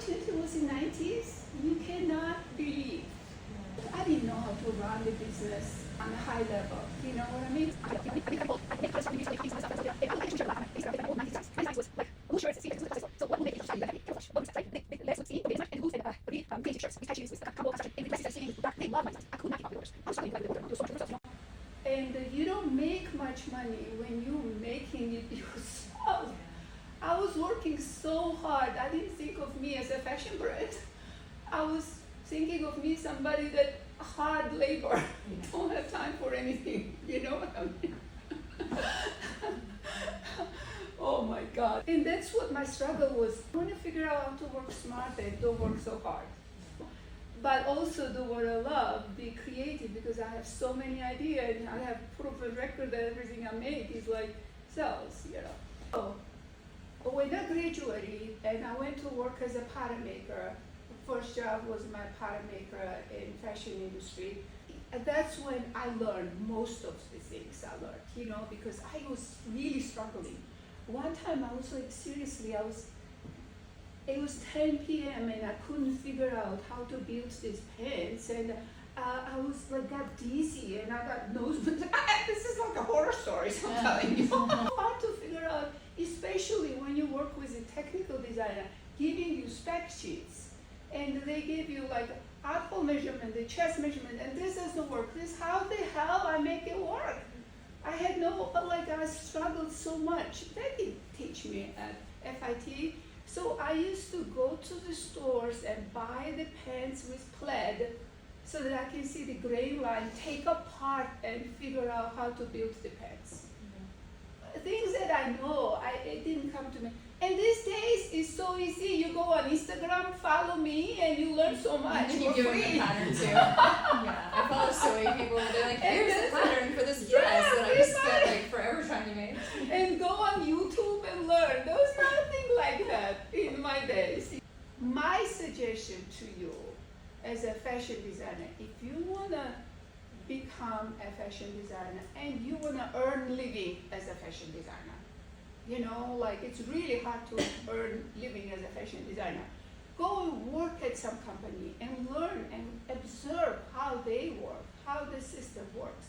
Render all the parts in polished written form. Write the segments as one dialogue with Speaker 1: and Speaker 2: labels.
Speaker 1: unfortunately, it was in the 90s. You cannot believe. I didn't know how to run the business on a high level. You know what I mean? And you don't make much money when you're making it yourself. I was working so hard. I didn't think of me as a fashion brand. I was thinking of me somebody that hard labor, don't have time for anything, you know what I mean? Oh my God. And that's what my struggle was. I want to figure out how to work smart and don't work so hard. But also do what I love, be creative, because I have so many ideas and I have proof of record that everything I make is like sells, you know. So when I graduated and I went to work as a pattern maker, first job was my pattern maker in fashion industry. And that's when I learned most of the things I learned, you know, because I was really struggling. One time I was like, seriously, it was 10 p.m. and I couldn't figure out how to build these pants, and I was like got dizzy and I got nosebleeds. This is like a horror story, so I'm telling you. Hard to figure out, especially when you work with a technical designer, giving you spec sheets, and they give you like armhole measurement, the chest measurement, and this doesn't work. This, how the hell I make it work? I had no, like I struggled so much. They didn't teach me at FIT. So I used to go to the stores and buy the pants with plaid so that I can see the grain line, take apart and figure out how to build the pants. Things that I know, it didn't come to me. And these days it's so easy. You go on Instagram, follow me, and you learn so much.
Speaker 2: And you give them the pattern too. Yeah, I follow so many people and they're like, here's the pattern for this dress that I just spent like forever trying to make.
Speaker 1: And go on YouTube and learn. There was nothing like that in my days. My suggestion to you as a fashion designer, if you wanna become a fashion designer and you wanna earn living as a fashion designer, you know, like it's really hard to earn living as a fashion designer. Go and work at some company and learn and observe how they work, how the system works.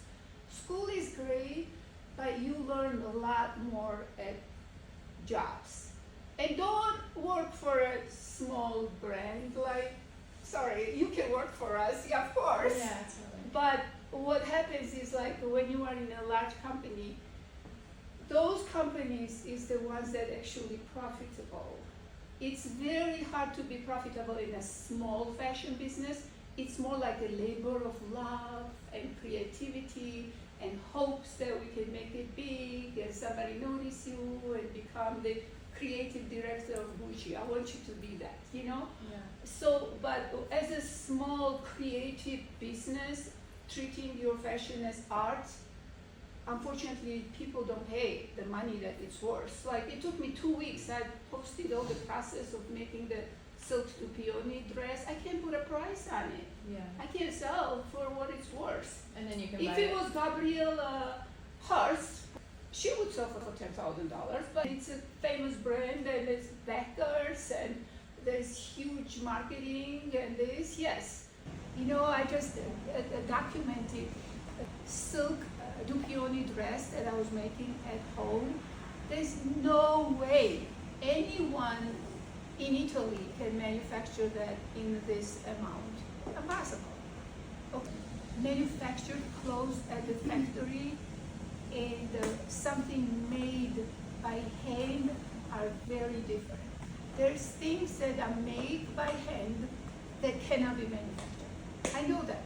Speaker 1: School is great, but you learn a lot more at jobs. And don't work for a small brand, like, sorry, you can work for us, yeah, of course.
Speaker 2: Yeah, totally.
Speaker 1: But what happens is like when you are in a large company, those companies is the ones that actually profitable. It's very hard to be profitable in a small fashion business. It's more like a labor of love and creativity and hopes that we can make it big and somebody notice you and become the creative director of Gucci. I want you to be that, you know?
Speaker 2: Yeah.
Speaker 1: So, but as a small creative business, treating your fashion as art, unfortunately, people don't pay the money that it's worth. Like, it took me 2 weeks. I posted all the process of making the silk to peony dress. I can't put a price on it.
Speaker 2: Yeah.
Speaker 1: I can't sell for what it's worth.
Speaker 2: And then you can
Speaker 1: If
Speaker 2: buy
Speaker 1: it was Gabrielle Hearst, she would sell for $10,000, but it's a famous brand and it's backers and there's huge marketing and this, yes. You know, I just documented a silk du peony dress that I was making at home. There's no way anyone in Italy can manufacture that in this amount. Impossible. Okay. Manufactured clothes at the factory and something made by hand are very different. There's things that are made by hand that cannot be manufactured. I know that.